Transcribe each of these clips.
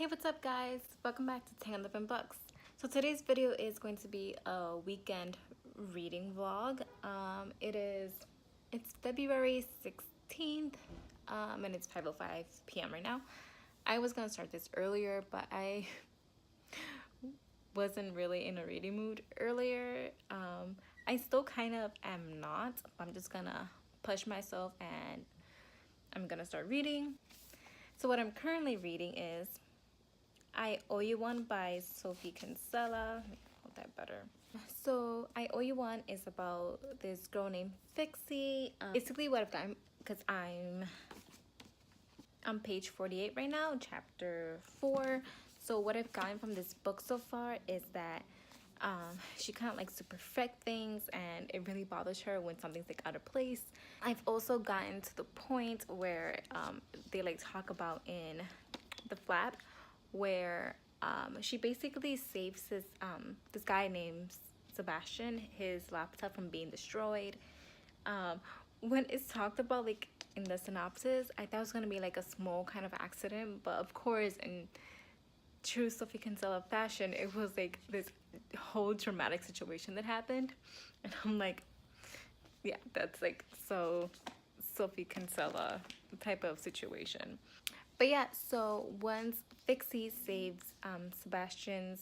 Hey, what's up guys? Welcome back to 10 Living Books. So today's video is going to be a weekend reading vlog. It's February 16th and it's 5:05 p.m. right now. I was gonna start this earlier, but I wasn't really in a reading mood earlier. I still kind of am not. I'm just gonna push myself and I'm gonna start reading. So what I'm currently reading is I Owe You One by Sophie Kinsella. Let me hold that better. So I Owe You One is about this girl named Fixie. Basically what I've done, because I'm on page 48 right now, chapter 4. So what I've gotten from this book so far is that she kind of likes to perfect things and it really bothers her when something's like out of place. I've also gotten to the point where they like talk about in the flap where she basically saves this guy named Sebastian, his laptop from being destroyed. When it's talked about like in the synopsis, I thought it was gonna be like a small kind of accident, but of course in true Sophie Kinsella fashion, it was like this whole dramatic situation that happened, and I'm like, yeah, that's like so Sophie Kinsella type of situation. But yeah, so once Fixie saves Sebastian's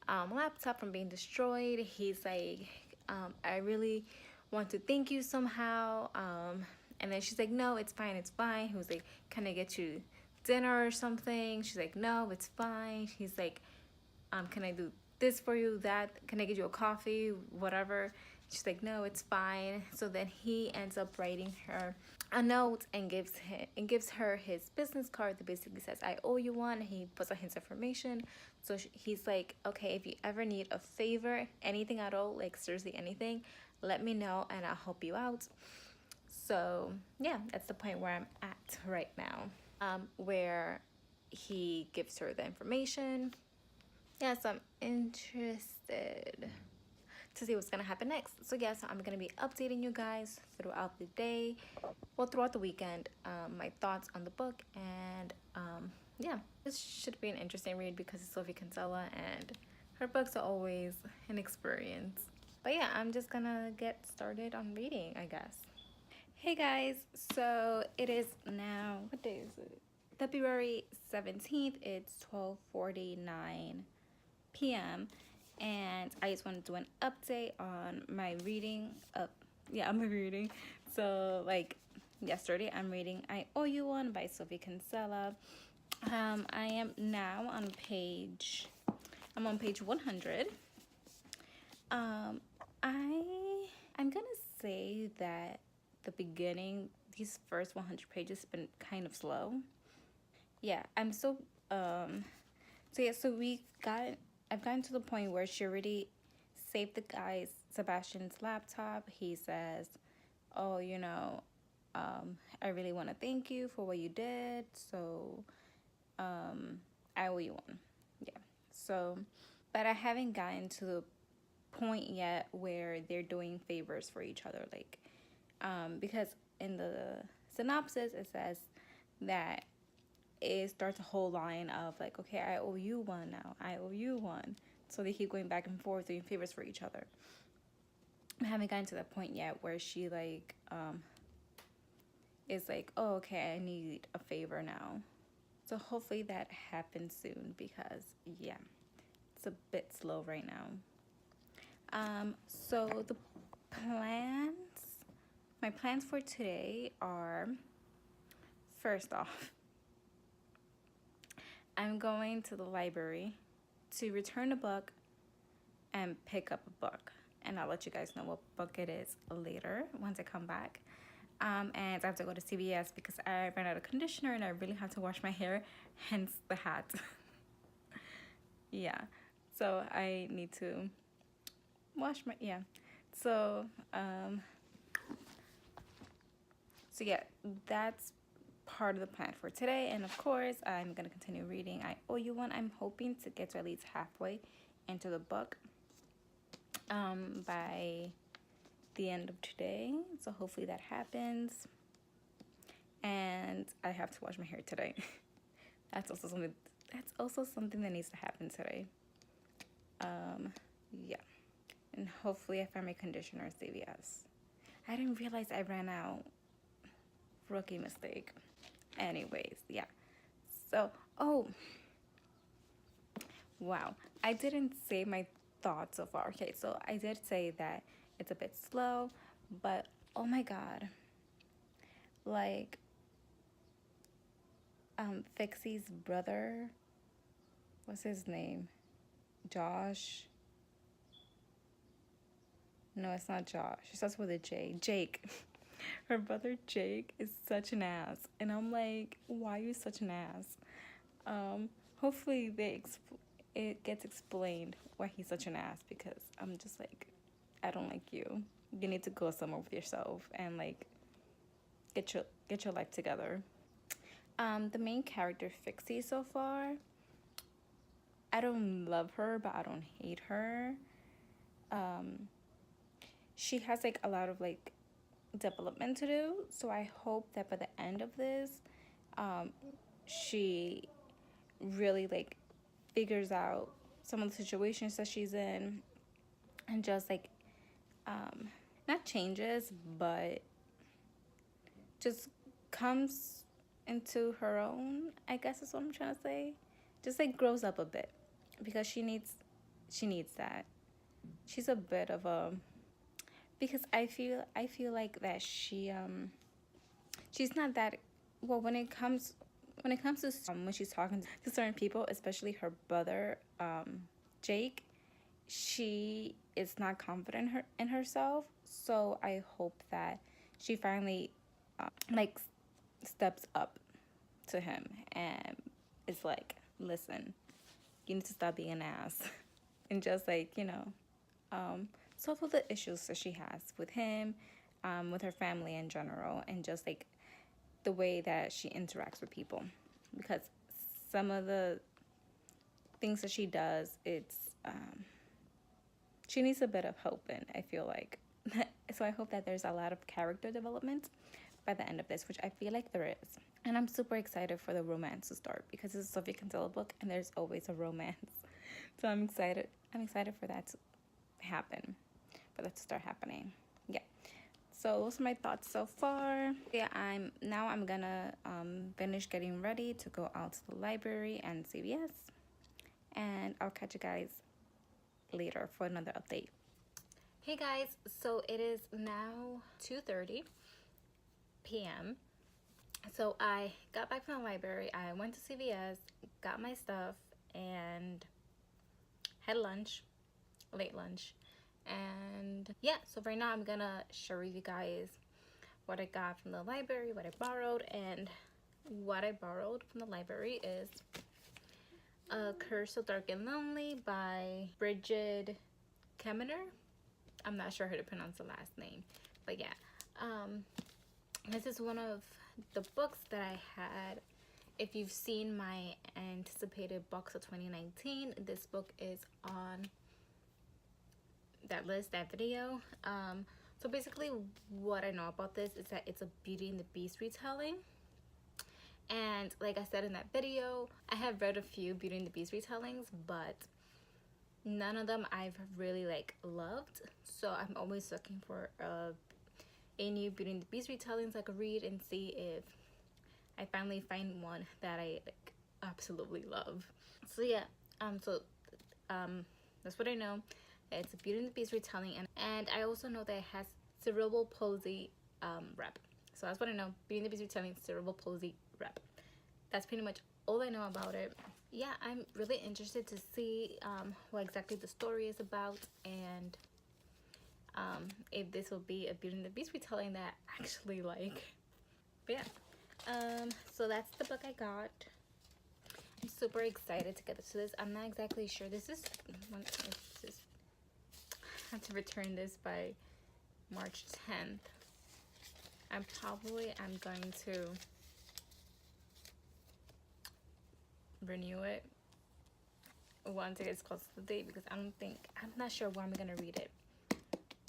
laptop from being destroyed, he's like, I really want to thank you somehow. And then she's like, no, it's fine, it's fine. He was like, can I get you dinner or something? She's like, no, it's fine. He's like, can I do this for you, that? Can I get you a coffee, whatever? She's like, no, it's fine. So then he ends up writing her a note and gives her his business card that basically says, I owe you one. He puts on his information. So he's like, okay, if you ever need a favor, anything at all, like seriously anything, let me know and I'll help you out. So yeah, that's the point where I'm at right now, where he gives her the information. Yes, I'm interested to see what's gonna happen next. So yes, I'm gonna be updating you guys throughout the day, well, throughout the weekend, my thoughts on the book. And yeah, this should be an interesting read because it's Sophie Kinsella and her books are always an experience. But yeah, I'm just gonna get started on reading, I guess. Hey guys, so it is now, what day is it? February 17th. It's 12:49 p.m. and I just want to do an update on my reading. I'm reading. So like yesterday, I'm reading I Owe You One by Sophie Kinsella. I am now on page 100. I'm gonna say that the beginning, these first 100 pages, have been kind of slow. Yeah, I'm so yeah, so I've gotten to the point where she already saved the guy's Sebastian's laptop. He says, oh, you know, I really want to thank you for what you did. So I owe you one. Yeah. So, but I haven't gotten to the point yet where they're doing favors for each other. Like, because in the synopsis, it says that it starts a whole line of like, okay, I owe you one now. I owe you one. So they keep going back and forth doing favors for each other. I haven't gotten to that point yet where she like is like, oh, okay, I need a favor now. So hopefully that happens soon because yeah, it's a bit slow right now. So my plans for today are, first off, I'm going to the library to return a book and pick up a book. And I'll let you guys know what book it is later once I come back. And I have to go to CVS because I ran out of conditioner and I really have to wash my hair, hence the hat. Yeah, so I need to wash my, yeah. So yeah, that's part of the plan for today. And of course, I'm gonna continue reading I Owe You One. I'm hoping to get to at least halfway into the book by the end of today. So hopefully that happens. And I have to wash my hair today. That's also something that's also something that needs to happen today. Yeah. And hopefully I find my conditioner at CVS. I didn't realize I ran out. Rookie mistake. Anyways, yeah. So, oh, wow. I didn't say my thoughts so far. Okay, so I did say that it's a bit slow, but oh my god. Like, Fixie's brother, what's his name? Josh? No, it's not Josh. It starts with a J. Jake. Her brother Jake is such an ass. And I'm like, why are you such an ass? Hopefully it gets explained why he's such an ass, because I'm just like, I don't like you. You need to go somewhere with yourself and like get your life together. The main character Fixie so far, I don't love her, but I don't hate her. She has like a lot of like development to do, so I hope that by the end of this, she really like figures out some of the situations that she's in, and just like not changes, but just comes into her own, I guess is what I'm trying to say. Just like grows up a bit, because she needs that. She's a bit of a, because I feel like that she's not that well when it comes to when she's talking to certain people, especially her brother Jake. She is not confident in herself, so I hope that she finally like steps up to him and is like, listen, you need to stop being an ass and just like, solve all the issues that she has with him, with her family in general, and just like the way that she interacts with people, because some of the things that she does, it's she needs a bit of help in, I feel like. So I hope that there's a lot of character development by the end of this, which I feel like there is. And I'm super excited for the romance to start, because it's a Sophie Kinsella book and there's always a romance. So I'm excited for that to happen, for that to start happening. Yeah. So those are my thoughts so far. Yeah, I'm gonna finish getting ready to go out to the library and CVS, and I'll catch you guys later for another update. Hey guys, so it is now 2:30 p.m. So I got back from the library, I went to CVS, got my stuff, and had lunch, late lunch. And yeah, so right now I'm gonna share with you guys what I got from the library, what I borrowed. And what I borrowed from the library is A Curse So Dark and Lonely by Bridget Kemmerer. I'm not sure how to pronounce the last name, but yeah, this is one of the books that I had. If you've seen my anticipated box of 2019, this book is on that list, that video. So basically what I know about this is that it's a Beauty and the Beast retelling. And like I said in that video, I have read a few Beauty and the Beast retellings, but none of them I've really like loved. So I'm always looking for a new Beauty and the Beast retellings I could read and see if I finally find one that I like absolutely love. So yeah, that's what I know. It's a Beauty and the Beast retelling, and I also know that it has cerebral palsy rep. So that's what I know. Beauty and the Beast retelling, cerebral palsy rep. That's pretty much all I know about it. Yeah, I'm really interested to see what exactly the story is about, and if this will be a Beauty and the Beast retelling that I actually like. But yeah, so that's the book I got. I'm super excited to get to this. I'm not exactly sure. This is I have to return this by March 10th. I'm going to renew it once it gets close to the date, because I'm not sure when I'm gonna read it,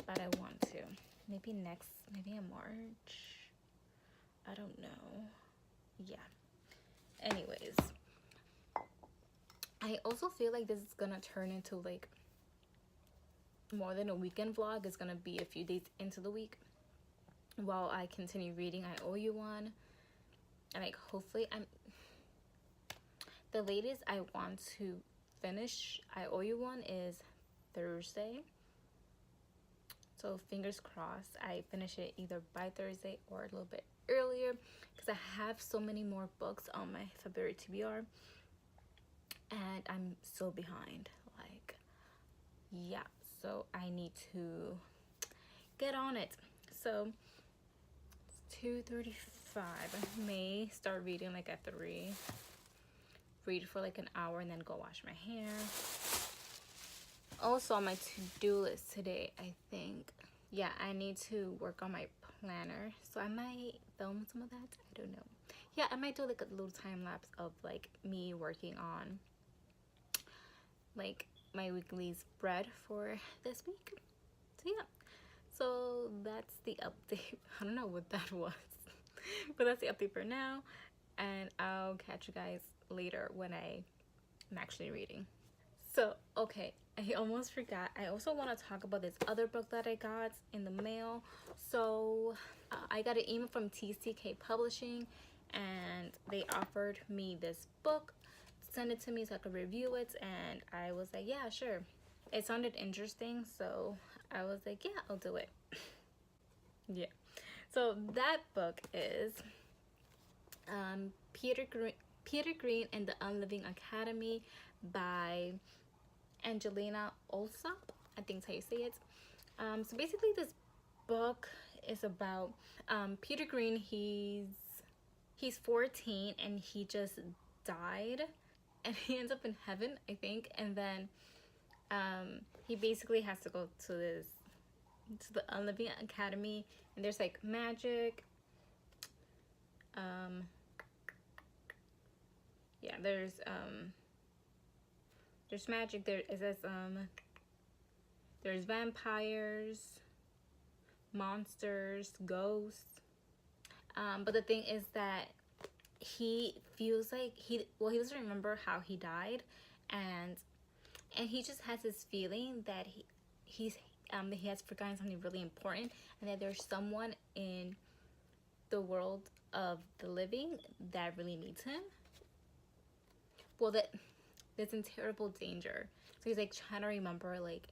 but I want to. Maybe in March. I don't know. Yeah. Anyways, I also feel like this is gonna turn into like more than a weekend vlog. It's gonna be a few days into the week while I continue reading I Owe You One. And like hopefully the latest I want to finish I Owe You One is Thursday. So fingers crossed I finish it either by Thursday or a little bit earlier, because I have so many more books on my February TBR and I'm so behind. Like, yeah, so I need to get on it. So it's 2:35. I may start reading like at 3, read for like an hour and then go wash my hair. Also on my to-do list today, I think, yeah, I need to work on my planner, so I might film some of that. I don't know. Yeah, I might do like a little time lapse of like me working on like my weekly spread for this week. So yeah, so that's the update. I don't know what that was, but that's the update for now, and I'll catch you guys later when I'm actually reading. So okay, I almost forgot, I also want to talk about this other book that I got in the mail. So I got an email from TCK Publishing and they offered me this book, send it to me so I could review it, and I was like, yeah, sure. It sounded interesting, so I was like, yeah, I'll do it. Yeah, so that book is Peter Green and the Unliving Academy by Angelina Alsop, I think that's how you say it. So basically this book is about Peter Green. He's 14 and he just died and he ends up in heaven, I think, and then he basically has to go to the Unliving Academy, and there's like magic. Yeah, there's magic. There it says there's vampires, monsters, ghosts. But the thing is that he feels like he doesn't remember how he died, and he just has this feeling that he has forgotten something really important, and that there's someone in the world of the living that really needs him. Well, that's in terrible danger. So he's like trying to remember like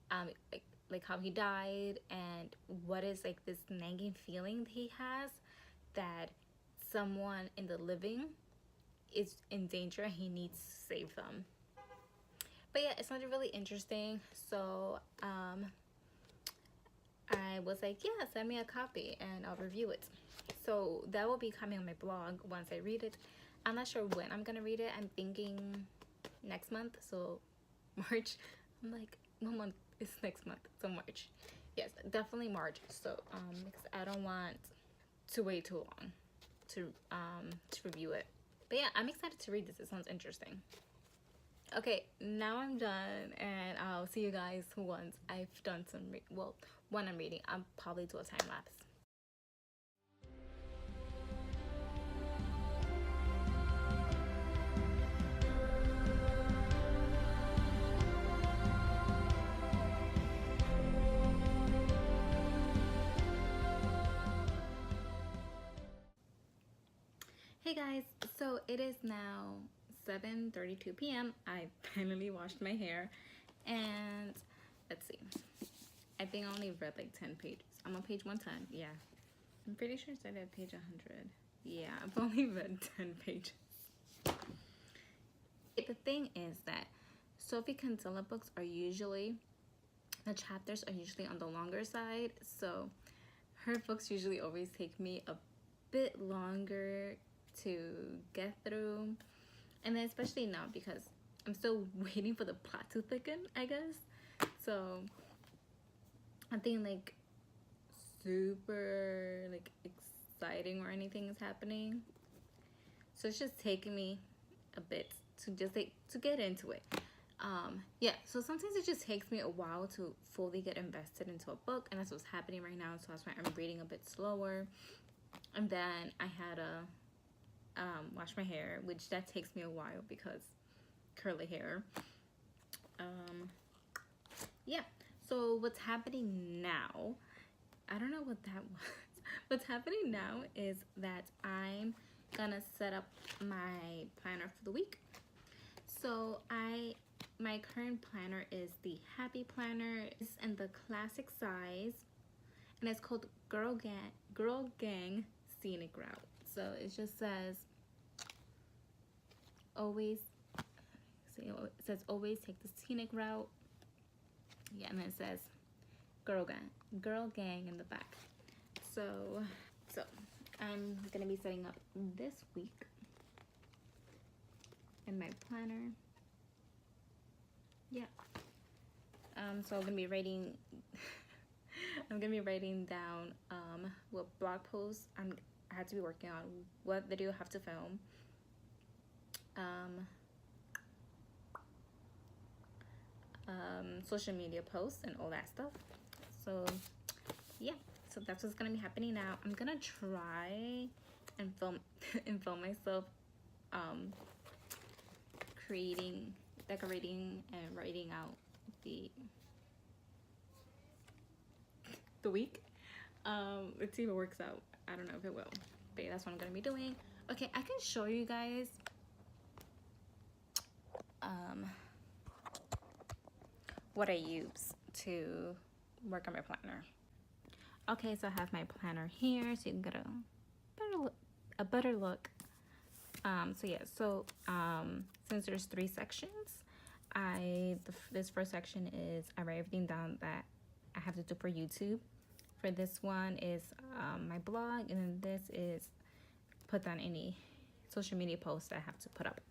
how he died, and what is like this nagging feeling he has that someone in the living is in danger and he needs to save them. But yeah, it sounded really interesting, so I was like, yeah, send me a copy and I'll review it. So that will be coming on my blog once I read it. I'm not sure when I'm gonna read it. I'm thinking next month, so March. I'm like, what month is next month? So March. Yes, definitely March. So because I don't want to wait too long to review it. But yeah, I'm excited to read this. It sounds interesting. Okay, now I'm done, and I'll see you guys once I've done some when I'm reading. I'll probably do a time lapse. Hey guys, so it is now 7:32 p.m. I finally washed my hair, and let's see, I think I only read like 10 pages. I'm on page 110. Yeah, I'm pretty sure I started at page 100. Yeah, I've only read 10 pages. The thing is that Sophie Kinsella books are usually, the chapters are usually on the longer side, so her books usually always take me a bit longer to get through, and then especially now because I'm still waiting for the plot to thicken, I guess. So nothing like super like exciting or anything is happening, so it's just taking me a bit to just like to get into it. Yeah, so sometimes it just takes me a while to fully get invested into a book, and that's what's happening right now. So that's why I'm reading a bit slower. And then I had a wash my hair, which that takes me a while because curly hair. Yeah, so what's happening now, I don't know what that was. What's happening now is that I'm gonna set up my planner for the week. So my current planner is the Happy Planner. It's in the classic size, and it's called Girl Gang Scenic Route. So it just says always, it says always take the scenic route. Yeah, and then it says Girl Gang in the back. So I'm gonna be setting up this week in my planner. Yeah. So I'm gonna be writing down what blog posts I had to be working on, what video I have to film, social media posts and all that stuff. So yeah, so that's what's gonna be happening now. I'm gonna try and film and film myself decorating and writing out the week. Let's see if it works out. I don't know if it will, but yeah, that's what I'm gonna be doing. Okay, I can show you guys what I use to work on my planner. Okay, so I have my planner here, so you can get a better look. So yeah, so since there's 3 sections, this first section is I write everything down that I have to do for YouTube. For this one is my blog, and then this is put down any social media posts that I have to put up.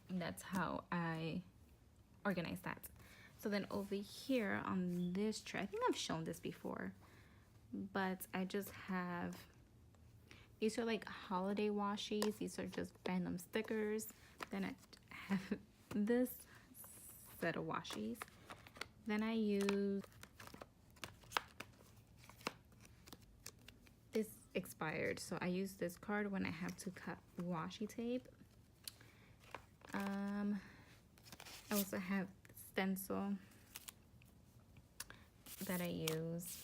And that's how I organize that. So then over here on this tray, I think I've shown this before, but I just have, these are like holiday washies. These are just random stickers. Then I have this set of washies. Then I use, this expired, so I use this card when I have to cut washi tape. I also have stencil that I use.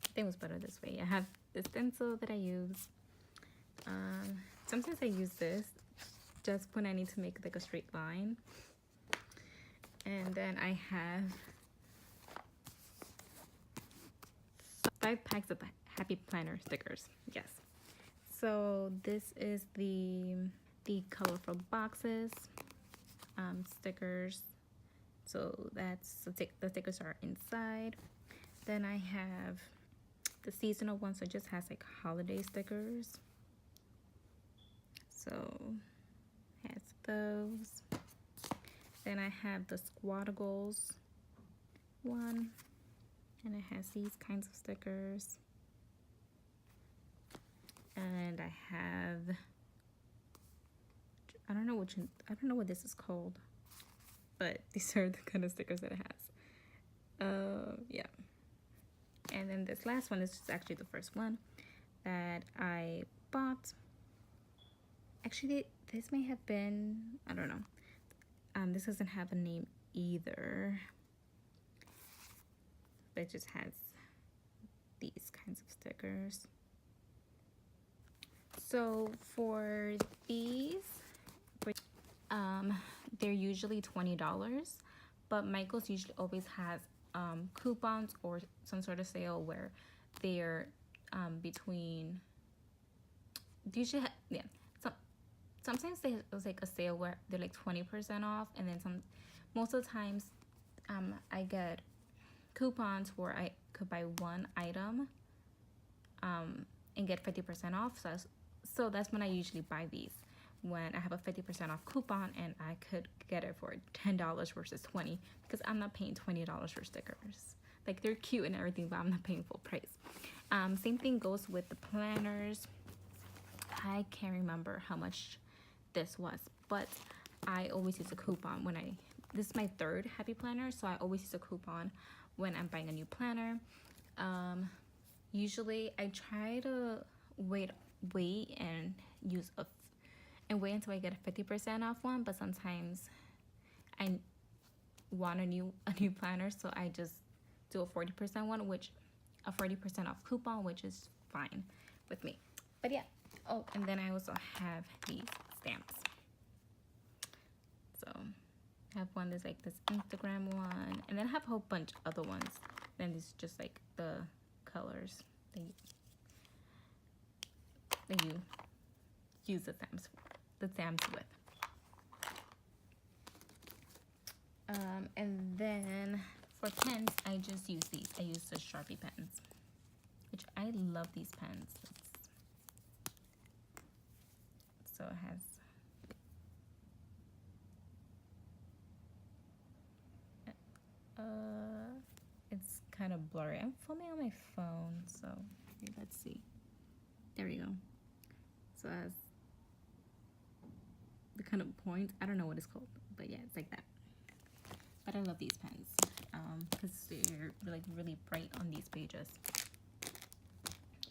I think it was better this way. I have the stencil that I use. Sometimes I use this just when I need to make like a straight line. And then I have 5 packs of Happy Planner stickers. Yes. So this is the colorful boxes, stickers. So that's the stickers are inside. Then I have the seasonal one, so it just has like holiday stickers. So has those. Then I have the Squattagles one, and it has these kinds of stickers. And I have, I don't know what this is called, but these are the kind of stickers that it has. Yeah. And then this last one is just actually the first one that I bought. Actually, this may have been, I don't know. This doesn't have a name either, but it just has these kinds of stickers. So for these, they're usually $20, but Michael's usually always has coupons or some sort of sale where they're between, usually yeah, sometimes there's like a sale where they're like 20% off, and then most of the times I get coupons where I could buy one item and get 50% off. So that's when I usually buy these, when I have a 50% off coupon and I could get it for $10 versus $20, because I'm not paying $20 for stickers. Like, they're cute and everything, but I'm not paying full price. Same thing goes with the planners. I can't remember how much this was, but I always use a coupon when this is my 3rd Happy Planner, so I always use a coupon when I'm buying a new planner. Usually I try to wait and use and wait until I get a 50% off one, but sometimes I want a new planner, so I just do a 40% one, which a 40% off coupon, which is fine with me. But yeah. Oh, and then I also have these stamps. So I have one that's like this Instagram one, and then I have a whole bunch of other ones. Then these just like the colors that you use the stamps with. And then for pens, I just use these. I use the Sharpie pens, which I love these pens. So it has it's kind of blurry. I'm filming on my phone, so let's see. There we go. So it has the kind of point. I don't know what it's called, but yeah, it's like that. But I love these pens because they're like really bright on these pages.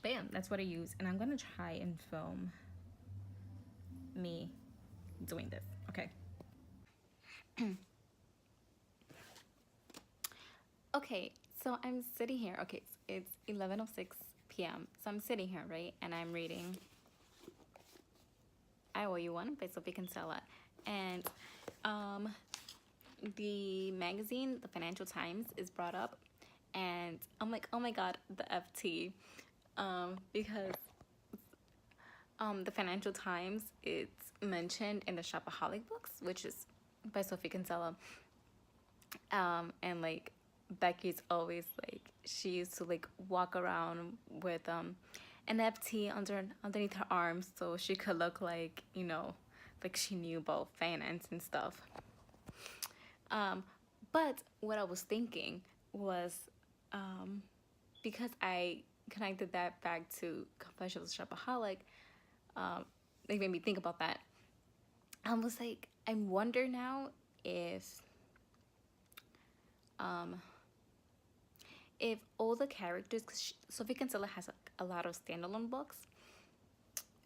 But yeah, that's what I use, and I'm gonna try and film me doing this. Okay. Okay, so I'm sitting here. Okay, so it's 11:06 p.m. So I'm sitting here, right? And I'm reading I Owe You One by Sophie Kinsella. And the magazine, the Financial Times, is brought up. And I'm like, oh my god, the FT. Because the Financial Times, it's mentioned in the Shopaholic books, which is by Sophie Kinsella. And like Becky's always like, she used to like walk around with an FT underneath her arm, so she could look like, you know, like she knew about finance and stuff. But what I was thinking was, because I connected that back to Confessions of a Shopaholic, like made me think about that. I was like, I wonder now if all the characters, because Sophie Kinsella has a lot of standalone books,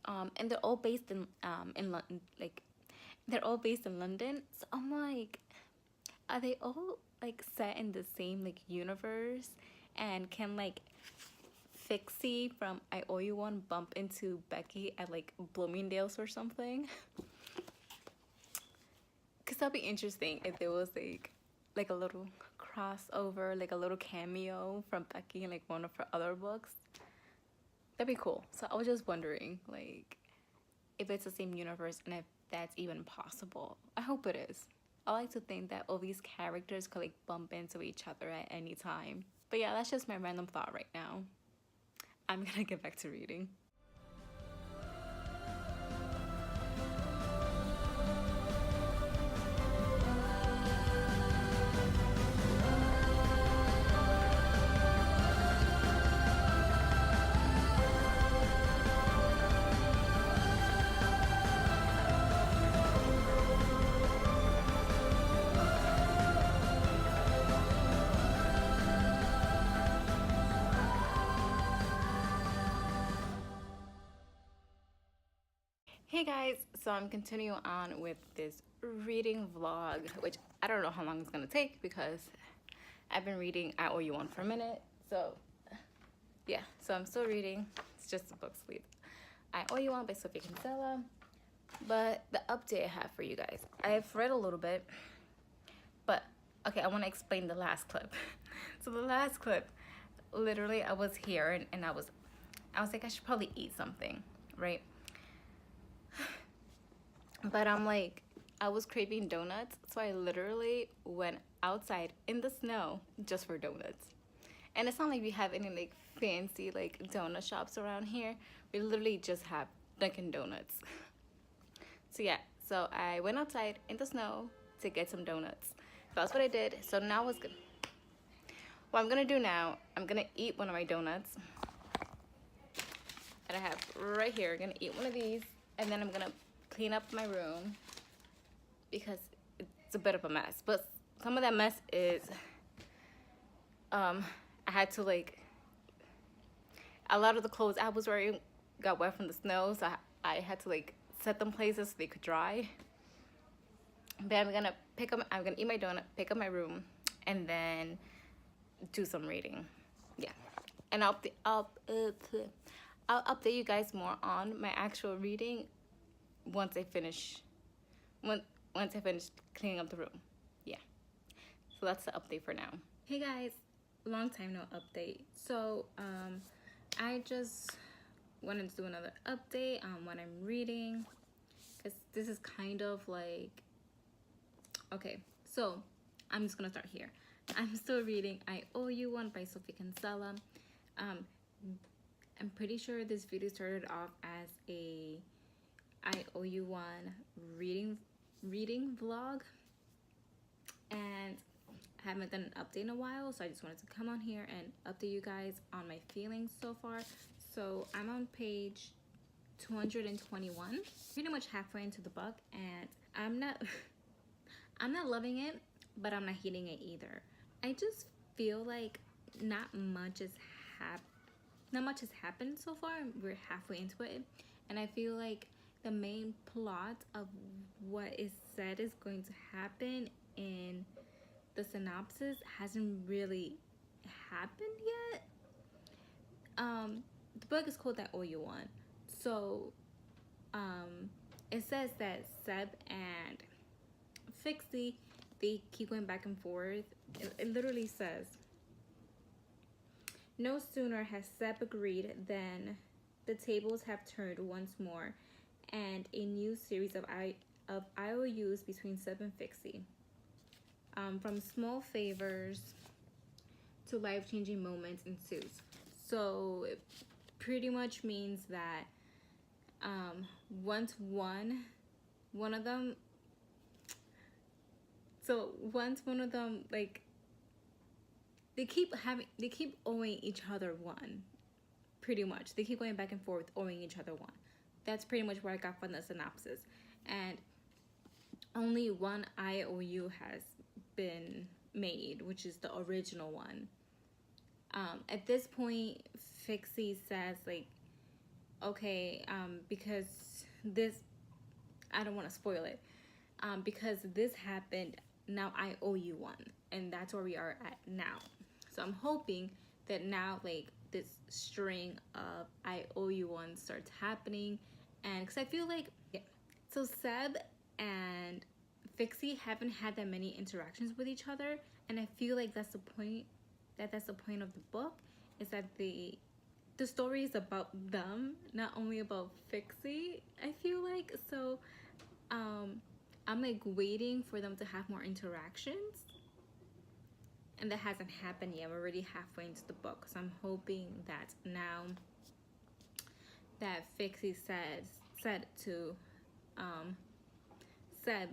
and they're all based in London, like they're all based in London. So I'm like, are they all like set in the same like universe? And can like Fixie from I Owe You One bump into Becky at like Bloomingdale's or something? Because that'd be interesting if there was like a little crossover, like a little cameo from Becky in like one of her other books. That'd be cool. So I was just wondering, like, if it's the same universe and if that's even possible. I hope it is. I like to think that all these characters could like bump into each other at any time. But yeah, that's just my random thought right now. I'm gonna get back to reading. Hey guys, so I'm continuing on with this reading vlog, which I don't know how long it's gonna take because I've been reading I Owe You One for a minute. So yeah, so I'm still reading. It's just a book sleep. I Owe You One by Sophie Kinsella. But the update I have for you guys, I've read a little bit, but okay, I want to explain the last clip. So the last clip, literally I was here and I was like, I should probably eat something, right? But I'm like, I was craving donuts, so I literally went outside in the snow just for donuts. And it's not like we have any like fancy like donut shops around here. We literally just have Dunkin' Donuts. So yeah, so I went outside in the snow to get some donuts. That's what I did. So now what's good? What I'm gonna do now, I'm gonna eat one of my donuts that I have right here. I'm gonna eat one of these, and then I'm gonna clean up my room because it's a bit of a mess. But some of that mess is I had to like, a lot of the clothes I was wearing got wet from the snow, so I had to like set them places so they could dry. But I'm gonna eat my donut, pick up my room, and then do some reading. Yeah, and I'll update you guys more on my actual reading once I finish cleaning up the room. Yeah, so that's the update for now. Hey guys, long time no update. So I just wanted to do another update on what I'm reading, because this is kind of like, okay, so I'm just gonna start here. I'm still reading I Owe You One by Sophie Kinsella. I'm pretty sure this video started off as a I Owe You One reading vlog, and I haven't done an update in a while, so I just wanted to come on here and update you guys on my feelings so far. So I'm on page 221, pretty much halfway into the book, and I'm not loving it, but I'm not hating it either. I just feel like not much has happened so far. We're halfway into it, and I feel like the main plot of what is said is going to happen in the synopsis hasn't really happened yet. The book is called I Owe You One. So it says that Seb and Fixie, they keep going back and forth. It literally says, no sooner has Seb agreed than the tables have turned once more, and a new series of IOUs between Seb and Fixie. From small favors to life-changing moments ensues. So it pretty much means that once one of them like they keep owing each other one. Pretty much they keep going back and forth owing each other one. That's pretty much what I got from the synopsis, and only one IOU has been made, which is the original one. At this point, Fixie says, like, okay, because this, I don't want to spoil it, because this happened, now I owe you one, and that's where we are at now. So I'm hoping that now, like, this string of I owe you one starts happening, and because I feel like, yeah, so Seb and Fixie haven't had that many interactions with each other, and I feel like that's the point. That's the point of the book, is that the story is about them, not only about Fixie. I feel like so. I'm like waiting for them to have more interactions, and that hasn't happened yet. I'm already halfway into the book, so I'm hoping that now that Fixie said to Seb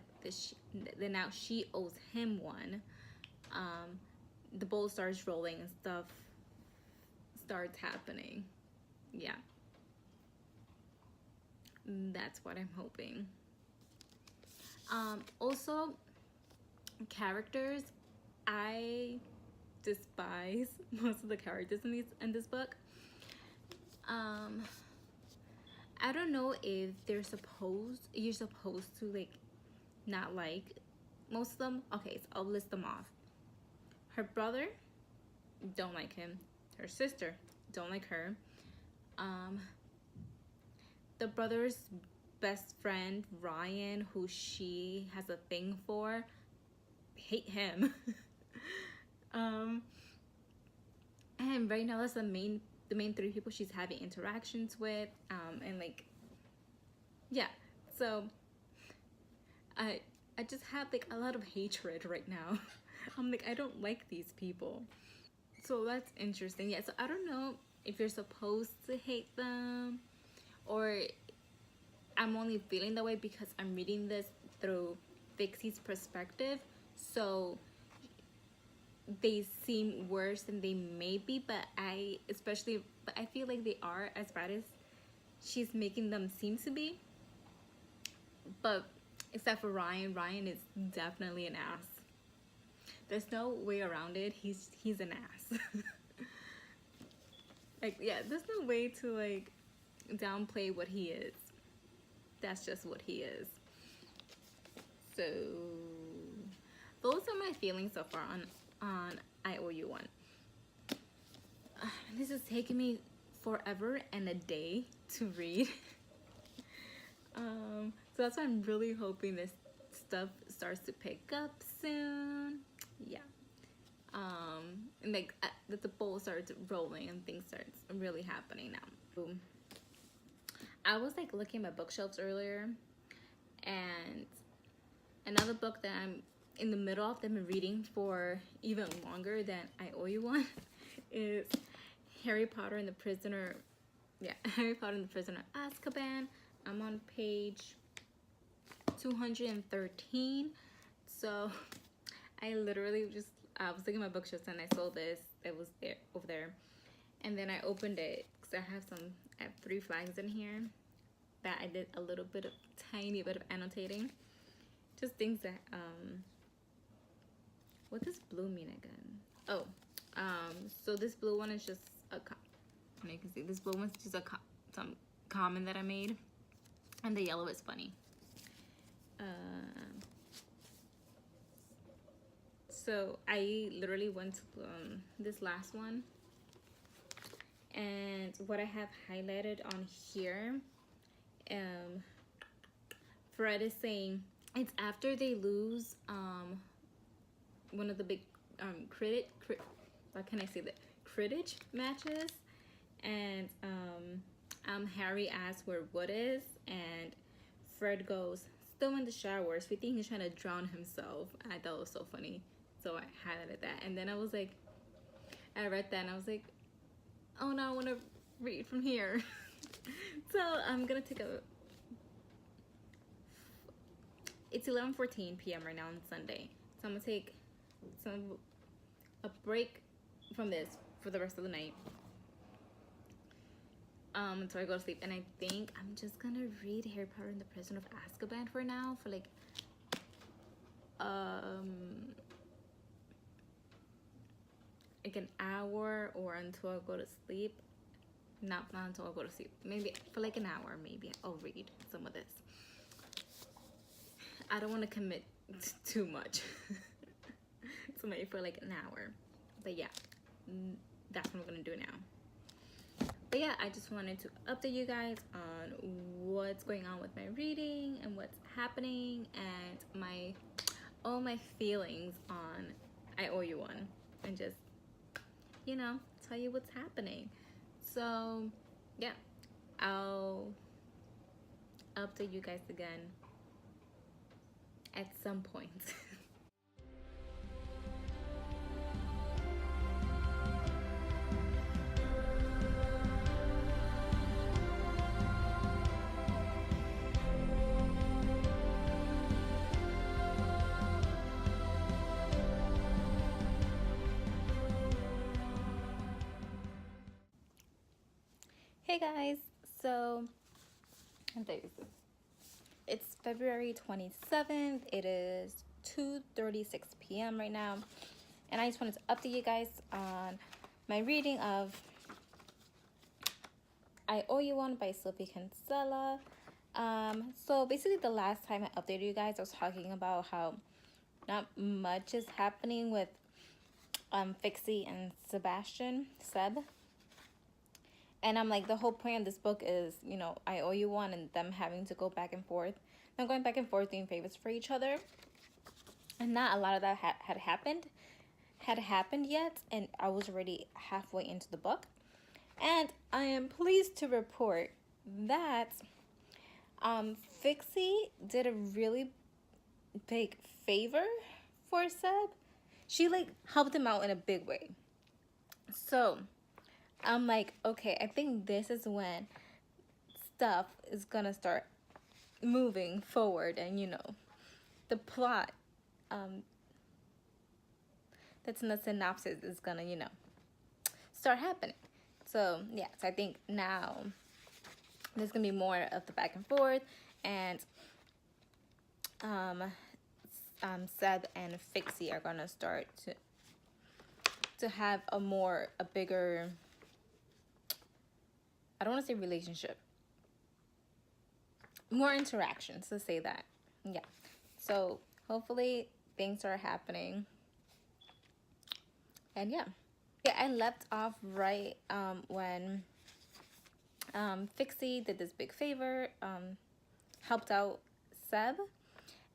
that now she owes him one, the ball starts rolling and stuff starts happening. Yeah, that's what I'm hoping. Also, characters, I despise most of the characters in this book. I don't know if you're supposed to like not like most of them. Okay, so I'll list them off. Her brother, don't like him. Her sister, don't like her. The brother's best friend, Ryan, who she has a thing for, hate him. And right now that's the main three people she's having interactions with. And like, yeah, so I just have like a lot of hatred right now. I'm like, I don't like these people. So that's interesting. Yeah, so I don't know if you're supposed to hate them, or I'm only feeling that way because I'm reading this through Fixie's perspective. So they seem worse than they may be, but I feel like they are as bad as she's making them seem to be. But except for Ryan is definitely an ass. There's no way around it. He's an ass. Like, yeah, there's no way to like downplay what he is. that's just what he is. So those are my feelings so far on I Owe You One. This is taking me forever and a day to read. So that's why I'm really hoping this stuff starts to pick up soon. Yeah. And like that the ball starts rolling and things starts really happening now. I was like looking at my bookshelves earlier, and another book that I'm in the middle of that I've been reading for even longer than I Owe You One is Harry Potter and the Prisoner. Yeah, Harry Potter and the Prisoner of Azkaban. I'm on page 213. So I literally just I was looking at my bookshelf and I saw this. It was there over there, and then I opened it because I have 3 flags in here that I did a little bit of tiny bit of annotating, just things that what does blue mean again? Oh, so this blue one is just and you can see this blue one's just some comment that I made, and the yellow is funny. So I literally went to this last one, and what I have highlighted on here, Fred is saying it's after they lose one of the big how can I say that, Quidditch matches, and Harry asks where Wood is, and Fred goes, still in the showers. We think he's trying to drown himself. I thought it was so funny, so I highlighted that. And then I read that and I was like, oh no, I want to read from here. So I'm gonna take it's 11:14 p.m. right now on Sunday, so I'm gonna take a break from this for the rest of the night until I go to sleep. And I think I'm just gonna read Harry Potter and the Prisoner of Azkaban for now, for like an hour, or until I go to sleep. Not until I go to sleep, maybe for like an hour. Maybe I'll read some of this. I don't want to commit too much. So maybe for like an hour, but yeah, that's what I'm gonna do now. But yeah, I just wanted to update you guys on what's going on with my reading and what's happening, and all my feelings on I Owe You One, and just, you know, tell you what's happening. So yeah, I'll update you guys again at some point. Hey guys, so it's February 27th. It is 2:36 p.m. right now, and I just wanted to update you guys on my reading of I Owe You One by Sophie Kinsella. So basically the last time I updated you guys, I was talking about how not much is happening with Fixie and Seb. And I'm like, the whole point of this book is, you know, I Owe You One, and them having to go back and forth. Them going back and forth doing favors for each other. And not a lot of that had happened yet. And I was already halfway into the book. And I am pleased to report that Fixie did a really big favor for Seb. She like helped him out in a big way. So I'm like, okay, I think this is when stuff is gonna start moving forward, and you know, the plot that's in the synopsis is gonna, you know, start happening. So yeah, so I think now there's gonna be more of the back and forth, and Seb and Fixie are gonna start to have a bigger, I don't want to say relationship, more interactions, to say that. Yeah. So hopefully things are happening. And yeah. Yeah, I left off right when Fixie did this big favor, helped out Seb,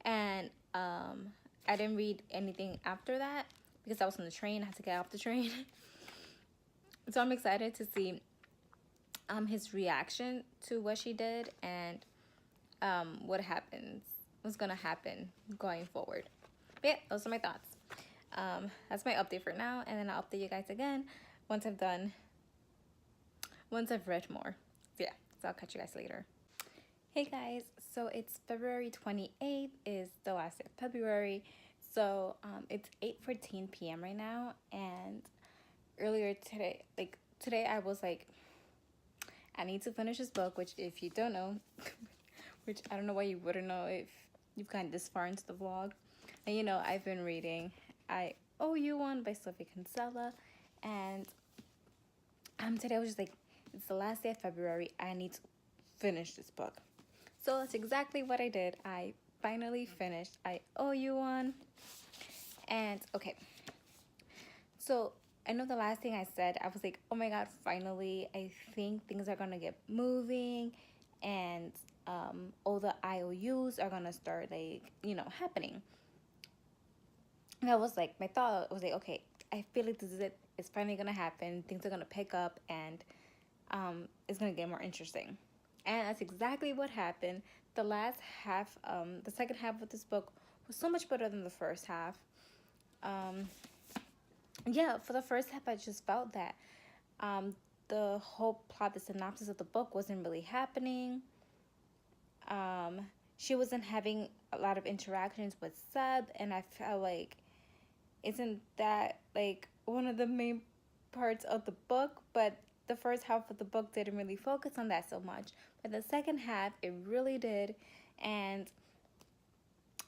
and I didn't read anything after that because I was on the train. I had to get off the train. So I'm excited to see his reaction to what she did and what's gonna happen going forward. But yeah, those are my thoughts. That's my update for now, and then I'll update you guys again once I've read more. So yeah, so I'll catch you guys later. Hey guys, so it's February 28th, is the last day of February. So it's 8:14 p.m. right now, and earlier today I was like, I need to finish this book, which if you don't know, which I don't know why you wouldn't know if you've gotten this far into the vlog. And you know, I've been reading I Owe You One by Sophie Kinsella, and today I was just like, it's the last day of February, I need to finish this book. So that's exactly what I did. I finally finished I Owe You One. And okay, so I know the last thing I said, I was like, oh my god, finally, I think things are gonna get moving, and all the IOUs are gonna start, like, you know, happening. And I was like, my thought was like, okay, I feel like this is it. It's finally gonna happen. Things are gonna pick up, and it's gonna get more interesting. And that's exactly what happened. The last half, the second half of this book was so much better than the first half. Yeah, for the first half, I just felt that the whole plot, the synopsis of the book wasn't really happening. She wasn't having a lot of interactions with Seb, and I felt like, isn't that like one of the main parts of the book? But the first half of the book didn't really focus on that so much. But the second half, it really did. And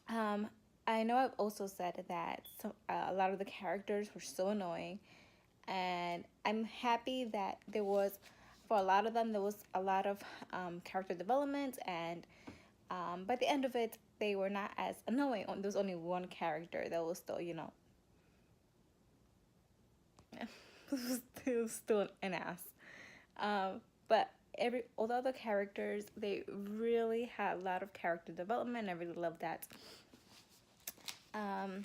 I know I've also said that a lot of the characters were so annoying, and I'm happy that for a lot of them, there was a lot of character development, and by the end of it, they were not as annoying. There was only one character that was still, you know, it was still an ass. But all the other characters, they really had a lot of character development. I really loved that. I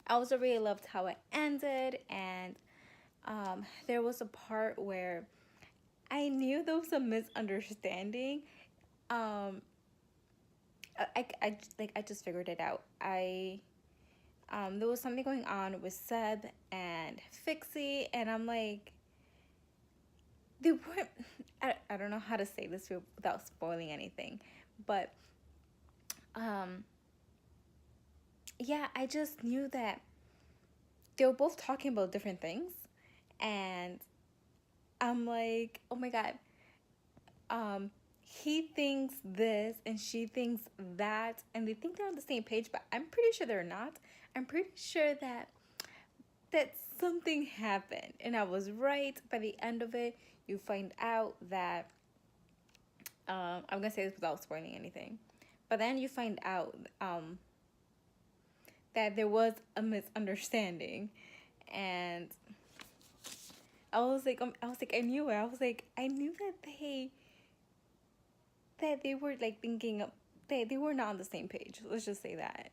also really loved how it ended, and there was a part where I knew there was a misunderstanding. I just figured it out. There was something going on with Seb and Fixie, and I'm like, they weren't, I don't know how to say this without spoiling anything, but yeah, I just knew that they were both talking about different things, and I'm like, oh my god, he thinks this and she thinks that, and they think they're on the same page, but I'm pretty sure they're not. I'm pretty sure that something happened, and I was right. By the end of it, you find out that I'm gonna say this without spoiling anything, but then you find out that there was a misunderstanding, and I was like, I knew it. I knew that they were like thinking they were not on the same page. Let's just say that.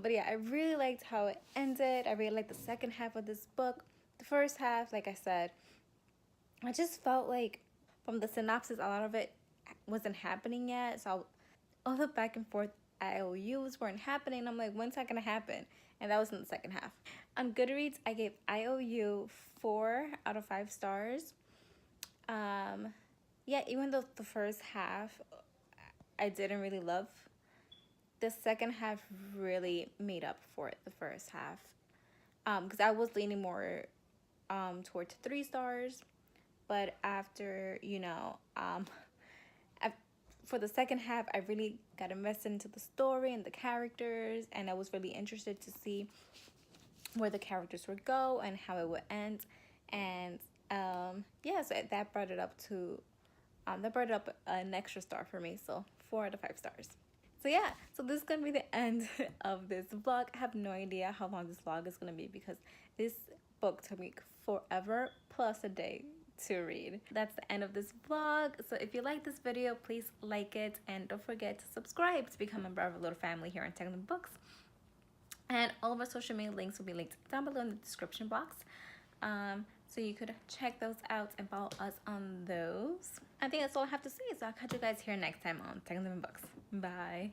But yeah, I really liked how it ended. I really liked the second half of this book. The first half, like I said, I just felt like from the synopsis, a lot of it wasn't happening yet. So all the back and forth IOUs weren't happening. I'm like, when's that gonna happen? And that was in the second half. On Goodreads, I gave IOU 4 out of 5 stars. Yeah, even though the first half I didn't really love, the second half really made up for it, the first half. Because I was leaning more towards 3 stars, but after, you know, for the second half, I really got invested into the story and the characters, and I was really interested to see where the characters would go and how it would end. And yeah, so that brought it up to That brought up an extra star for me, so 4 out of 5 stars. So yeah, so this is gonna be the end of this vlog. I have no idea how long this vlog is gonna be because this book took me forever plus a day to read. That's the end of this vlog. So if you like this video, please like it and don't forget to subscribe to become a member of a little family here on Technical Books. And all of our social media links will be linked down below in the description box. So you could check those out and follow us on those. I think that's all I have to say. So I'll catch you guys here next time on Technical Books. Bye.